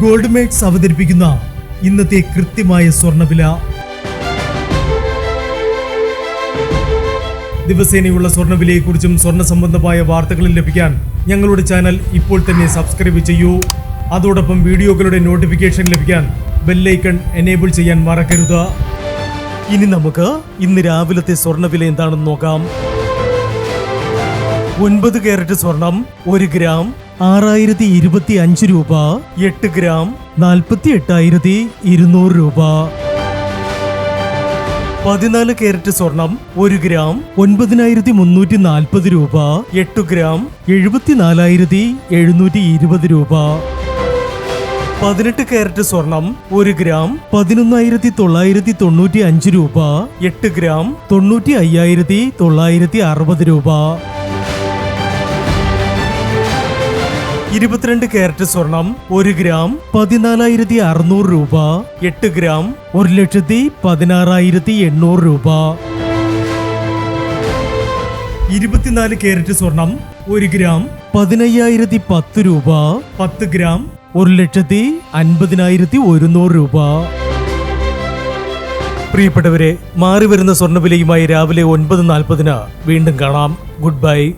Gold makes അവതരിപ്പിക്കുന്ന ഇന്നത്തെ കൃത്യമായ സ്വർണ്ണവില. ദിവസേനയുള്ള സ്വർണ്ണവിലയെക്കുറിച്ചും സ്വർണ്ണ സംബന്ധമായ വാർത്തകളും ലഭിക്കാൻ ഞങ്ങളുടെ ചാനൽ ഇപ്പോൾ തന്നെ സബ്സ്ക്രൈബ് ചെയ്യൂ. അതോടൊപ്പം വീഡിയോകളുടെ നോട്ടിഫിക്കേഷൻ ലഭിക്കാൻ ബെല്ലൈക്കൺ എനേബിൾ ചെയ്യാൻ മറക്കരുത്. ഇനി നമുക്ക് ഇന്ന് രാവിലത്തെ സ്വർണ്ണവില എന്താണെന്ന് നോക്കാം. 9 കാരറ്റ് സ്വർണം 1 ഗ്രാം 6025 രൂപ. 8 ഗ്രാം 48,200 രൂപ. 14 കാരറ്റ് സ്വർണം 1 ഗ്രാം 9,340 രൂപ. 8 ഗ്രാം 74,720 രൂപ. 18 കാരറ്റ് സ്വർണം 1 ഗ്രാം 11,995 രൂപ. 8 ഗ്രാം 95,960 രൂപ. 22 കാരറ്റ് സ്വർണം 1 ഗ്രാം 14,600 രൂപ. 8 ഗ്രാം 1,16,800 രൂപ. 24 കാരറ്റ് സ്വർണം 1 ഗ്രാം 15,010 രൂപ. 10 ഗ്രാം 1,50,100 രൂപ. പ്രിയപ്പെട്ടവരെ, മാറി വരുന്ന സ്വർണ്ണവിലയുമായി രാവിലെ 9:40 വീണ്ടും കാണാം. Good bye.